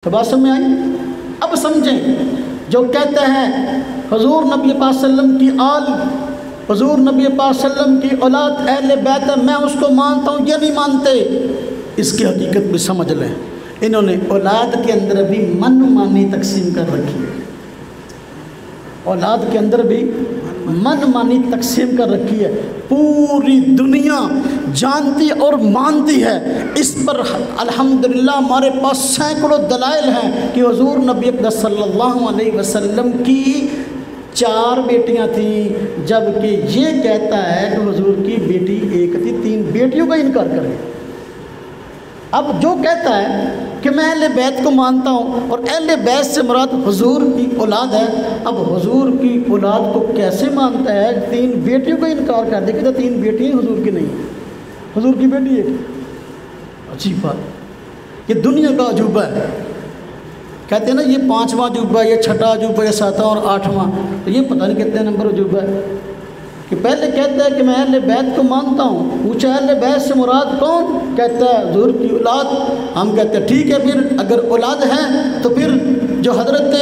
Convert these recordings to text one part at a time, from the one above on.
تو بات سمجھ میں آئی؟ اب سمجھیں، جو کہتا ہے حضور نبی پاک صلی اللہ علیہ وسلم کی آل، حضور نبی پاک صلی اللہ علیہ وسلم کی اولاد اہل بیت ہے، میں اس کو مانتا ہوں، یہ نہیں مانتے، اس کی حقیقت بھی سمجھ لیں۔ انہوں نے اولاد کے اندر بھی من مانی تقسیم کر رکھی ہے، اولاد کے اندر بھی من مانی تقسیم کر رکھی ہے، پوری دنیا جانتی اور مانتی ہے۔ اس پر الحمدللہ ہمارے پاس سینکڑوں دلائل ہیں کہ حضور نبی اقدس صلی اللہ علیہ وسلم کی 4 بیٹیاں تھیں، جبکہ یہ کہتا ہے کہ حضور کی بیٹی ایک تھی، 3 بیٹیوں کا انکار کرے۔ اب جو کہتا ہے کہ میں اہل بیت کو مانتا ہوں اور اہل بیت سے مراد حضور کی اولاد ہے، اب حضور کی اولاد کو کیسے مانتا ہے؟ 3 بیٹیوں کا انکار کر دے کہ 3 بیٹیاں حضور کی نہیں، حضور کی بیٹی ایک۔ عجیب بات، یہ دنیا کا عجوبہ ہے۔ کہتے ہیں نا یہ 5واں عجوبہ، یہ 6واں عجوبہ، یہ 7واں اور 8واں، تو یہ پتہ نہیں کتنے نمبر عجوبہ ہے کہ پہلے کہتا ہے کہ میں اہل بیت کو مانتا ہوں، پوچھا اہل بیت سے مراد کون؟ کہتا ہے حضور کی اولاد۔ ہم کہتے ہیں ٹھیک ہے، پھر اگر اولاد ہیں تو پھر جو حضرت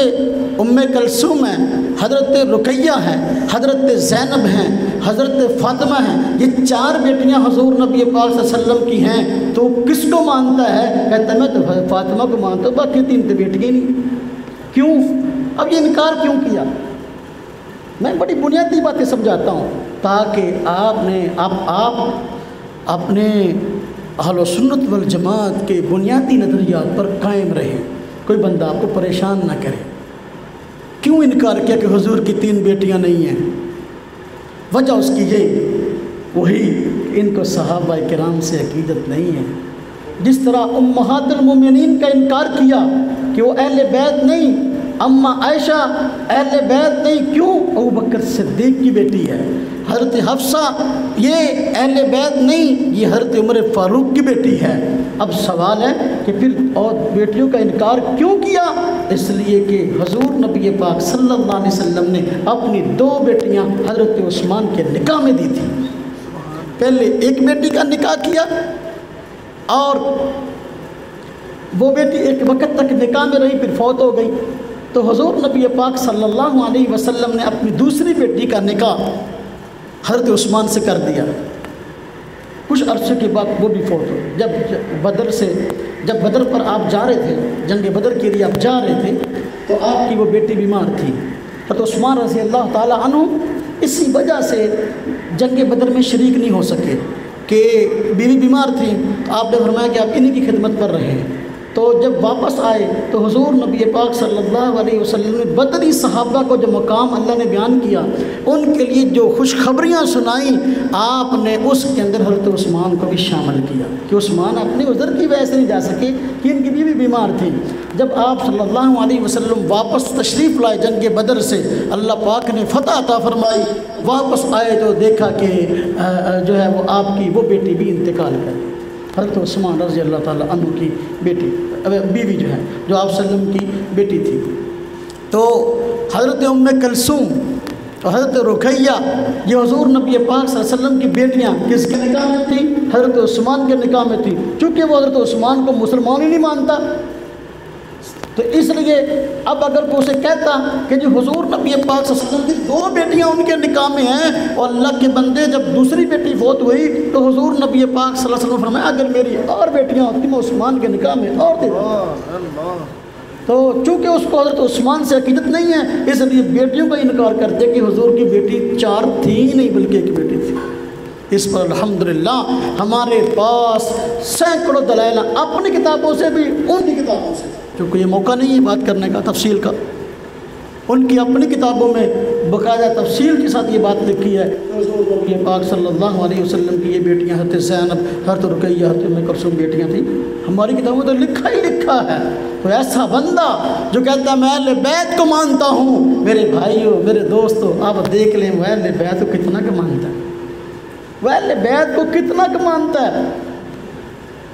ام کلثوم ہیں، حضرت رقیہ ہیں، حضرت زینب ہیں، حضرت فاطمہ ہیں، یہ 4 بیٹیاں حضور نبی پاک صلی اللہ علیہ وسلم کی ہیں، تو کس کو مانتا ہے؟ کہتا ہے میں تو فاطمہ کو مانتا ہوں، باقی 3 تو بیٹیاں نہیں۔ کیوں؟ اب یہ انکار کیوں کیا؟ میں بڑی بنیادی باتیں سمجھاتا ہوں تاکہ آپ اپنے اہل سنت والجماعت کے بنیادی نظریات پر قائم رہیں، کوئی بندہ آپ کو پریشان نہ کرے۔ کیوں انکار کیا کہ حضور کی 3 بیٹیاں نہیں ہیں؟ وجہ اس کی یہ وہی کہ ان کو صحابہ کرام سے عقیدت نہیں ہے۔ جس طرح امہات المومنین کا انکار کیا کہ وہ اہل بیت نہیں، اماں عائشہ اہل بیت نہیں، کیوں؟ ابوبکر صدیق کی بیٹی ہے۔ حضرت حفصہ یہ اہل بیت نہیں، یہ حضرت عمر فاروق کی بیٹی ہے۔ اب سوال ہے کہ پھر اور بیٹیوں کا انکار کیوں کیا؟ اس لیے کہ حضور نبی پاک صلی اللہ علیہ وسلم نے اپنی 2 بیٹیاں حضرت عثمان کے نکاح میں دی تھی۔ پہلے ایک بیٹی کا نکاح کیا اور وہ بیٹی ایک وقت تک نکاح میں رہی، پھر فوت ہو گئی، تو حضور نبی پاک صلی اللہ علیہ وسلم نے اپنی دوسری بیٹی کا نکاح حضرت عثمان سے کر دیا۔ کچھ عرصے کے بعد وہ بھی فوت ہو۔ جب بدر پر آپ جا رہے تھے، جنگ بدر کے لیے آپ جا رہے تھے، تو آپ کی وہ بیٹی بیمار تھی۔ حضرت عثمان رضی اللہ تعالیٰ عنہ اسی وجہ سے جنگ بدر میں شریک نہیں ہو سکے کہ بیوی بیمار تھی، تو آپ نے فرمایا کہ آپ انہی کی خدمت پر رہیں۔ تو جب واپس آئے تو حضور نبی پاک صلی اللہ علیہ وسلم نے بدری صحابہ کو جو مقام اللہ نے بیان کیا، ان کے لیے جو خوشخبریاں سنائیں، آپ نے اس کے اندر حضرت عثمان کو بھی شامل کیا کہ عثمان اپنے عذر کی وجہ سے نہیں جا سکے کہ ان کی بیوی بیمار تھی۔ جب آپ صلی اللہ علیہ وسلم واپس تشریف لائے جنگ بدر سے، اللہ پاک نے فتح عطا فرمائی، واپس آئے تو دیکھا کہ جو ہے وہ آپ کی وہ بیٹی بھی انتقال کر گئی۔ حضرت عثمان رضی اللہ تعالیٰ عنہ کی بیوی جو ہے، جو آپ صلی اللہ علیہ وسلم کی بیٹی تھی، تو حضرت ام کلثوم اور حضرت رقیہ یہ حضور نبی پاک صلی اللہ علیہ وسلم کی بیٹیاں کس کے نکاح میں تھیں؟ حضرت عثمان کے نکاح میں تھی۔ چونکہ وہ حضرت عثمان کو مسلمان ہی نہیں مانتا، تو اس لیے اب اگر کوئی اسے کہتا کہ جو حضور نبی پاک صلی اللہ علیہ وسلم کی 2 بیٹیاں ان کے نکاح میں ہیں، اور اللہ کے بندے جب دوسری بیٹی فوت ہوئی تو حضور نبی پاک صلی اللہ علیہ وسلم فرمایا اگر میری اور بیٹیاں ہوتی میں عثمان کے نکاح میں اور دے دیتا۔ تو چونکہ اس کو حضرت عثمان سے عقیدت نہیں ہے، اس لیے بیٹیوں کا انکار کرتے کہ حضور کی بیٹی 4 تھی ہی نہیں بلکہ ایک بیٹی تھی۔ اس پر الحمدللہ ہمارے پاس سینکڑوں دلائل اپنی کتابوں سے بھی، ان کی کتابوں سے، کیونکہ یہ موقع نہیں ہے بات کرنے کا تفصیل کا، ان کی اپنی کتابوں میں باقاعدہ تفصیل کے ساتھ یہ بات لکھی ہے۔ حضور نبی پاک صلی اللہ علیہ وسلم کی یہ بیٹیاں حضرت زینب، حضرت رقیہ، حضرت ام کلثوم بیٹیاں تھیں۔ ہماری کتابوں میں تو لکھا ہی لکھا ہے۔ تو ایسا بندہ جو کہتا ہے میں اہل بیت کو مانتا ہوں، میرے بھائیوں، میرے دوستوں، آپ دیکھ لیں وہ اہل بیت کو کتنا کہ مانتا ہے، وہ اہل بیت کو کتنا کہ مانتا ہے۔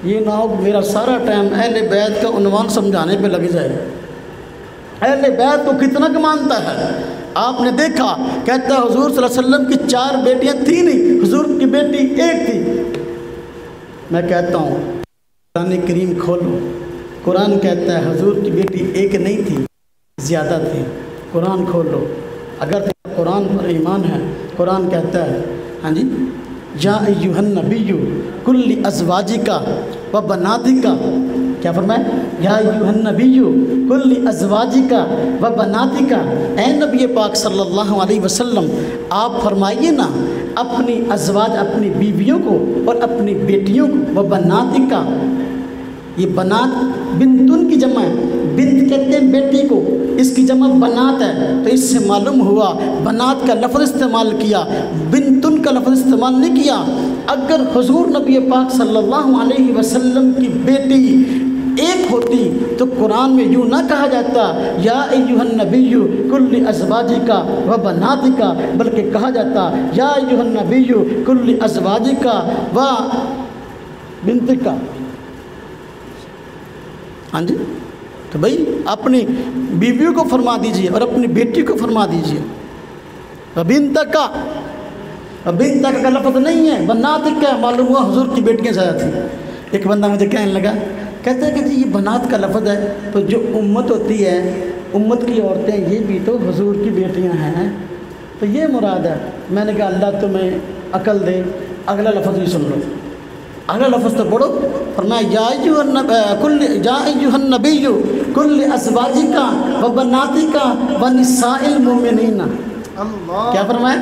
یہ نہ ہو میرا سارا ٹائم اہل بیت کا عنوان سمجھانے پہ لگ جائے۔ اہل بیت کو کتنا کہ مانتا ہے۔ آپ نے دیکھا، کہتا ہے حضور صلی اللہ علیہ وسلم کی 4 بیٹیاں تھیں نہیں، حضور کی بیٹی ایک تھی۔ میں کہتا ہوں قرآن کریم کھولو، قرآن کہتا ہے حضور کی بیٹی ایک نہیں تھی، زیادہ تھی۔ قرآن کھول لو، اگر قرآن پر ایمان ہے، قرآن کہتا ہے ہاں جی یا ایھا النبی کل ازواجکا و بناتکا، کیا فرمایا؟ یا ایھا النبی کل ازواجکا و بناتکا، اے نبی پاک صلی اللہ علیہ وسلم آپ فرمائیے نا اپنی ازواج، اپنی بیویوں کو اور اپنی بیٹیوں کو، و بناتکا، یہ بنات بنتن کی جمع ہے، بنت کہتے ہیں بیٹی کو، اس کی جمع بنات ہے، تو اس سے معلوم ہوا بنات کا لفظ استعمال کیا، بنتن کا لفظ استعمال نہیں کیا۔ اگر حضور نبی پاک صلی اللہ علیہ وسلم کی بیٹی ایک ہوتی تو قرآن میں یوں نہ کہا جاتا یا ایھا النبی کل ازواجکا و بناتکا، بلکہ کہا جاتا یا ایھا النبی کل ازواجکا و بنتکا۔ ہاں جی، تو بھائی اپنی بیویوں کو فرما دیجئے اور اپنی بیٹی کو فرما دیجئے۔ بنتکا، بنتکا کا لفظ نہیں ہے، بناتک کا، معلوم ہوا حضور کی بیٹیاں زیادہ تھیں۔ ایک بندہ مجھے کہنے لگا، کہتے ہیں کہ جی یہ بنات کا لفظ ہے تو جو امت ہوتی ہے، امت کی عورتیں یہ بھی تو حضور کی بیٹیاں ہیں، تو یہ مراد ہے۔ میں نے کہا اللہ تمہیں عقل دے، اگلا لفظ بھی سن لو، اگلا لفظ تو پڑھو۔ فرمایا یا ایھا النبی کل ازواجکا و بناتکا و نساء المؤمنین، کیا فرمایا؟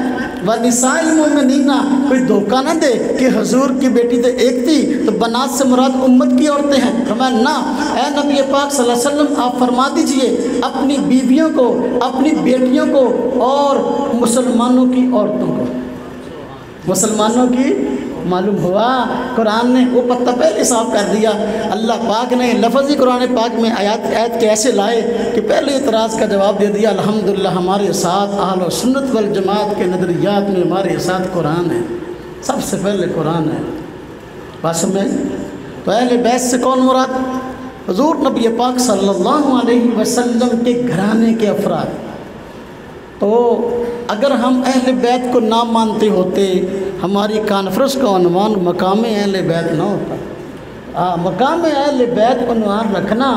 و نساء المؤمنین، کوئی دھوکہ نہ دے کہ حضور کی بیٹی تو ایک تھی تو بنات سے مراد امت کی عورتیں ہیں۔ فرمایا نا، اے نبی پاک صلی اللہ علیہ وسلم آپ فرما دیجئے اپنی بیویوں کو، اپنی بیٹیوں کو اور مسلمانوں کی عورتوں کو، مسلمانوں کی۔ معلوم ہوا قرآن نے وہ پتہ پہلے صاف کر دیا، اللہ پاک نے لفظ ہی قرآن پاک میں آیات کے ایسے لائے کہ پہلے اعتراض کا جواب دے دیا۔ الحمدللہ ہمارے ساتھ اہل و سنت والجماعت کے نظریات میں ہمارے ساتھ قرآن ہے، سب سے پہلے قرآن ہے۔ بات سمجھ؟ تو اہل بیت سے کون مراد؟ حضور نبی پاک صلی اللہ علیہ وسلم کے گھرانے کے افراد۔ تو اگر ہم اہل بیت کو نہ مانتے ہوتے، ہماری کانفرنس کا عنوان مقام اہل بیت نہ ہوتا۔ مقام اہل بیت کو عنوان رکھنا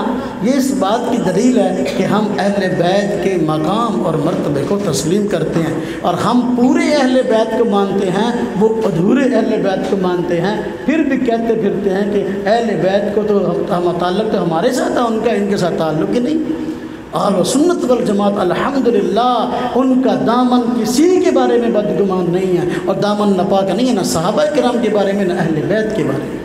یہ اس بات کی دلیل ہے کہ ہم اہل بیت کے مقام اور مرتبے کو تسلیم کرتے ہیں، اور ہم پورے اہل بیت کو مانتے ہیں، وہ ادھورے اہل بیت کو مانتے ہیں، پھر بھی کہتے پھرتے ہیں کہ اہل بیت کو تو ہم تعلق تو ہمارے ساتھ ہے، ان کا ان کے ساتھ تعلق ہی نہیں۔ اہل سنت والجماعت الحمدللہ ان کا دامن کسی کے بارے میں بدگمان نہیں ہے، اور دامن نپاک نہیں ہے، نہ صحابہ کرام کے بارے میں نہ اہل بیت کے بارے میں۔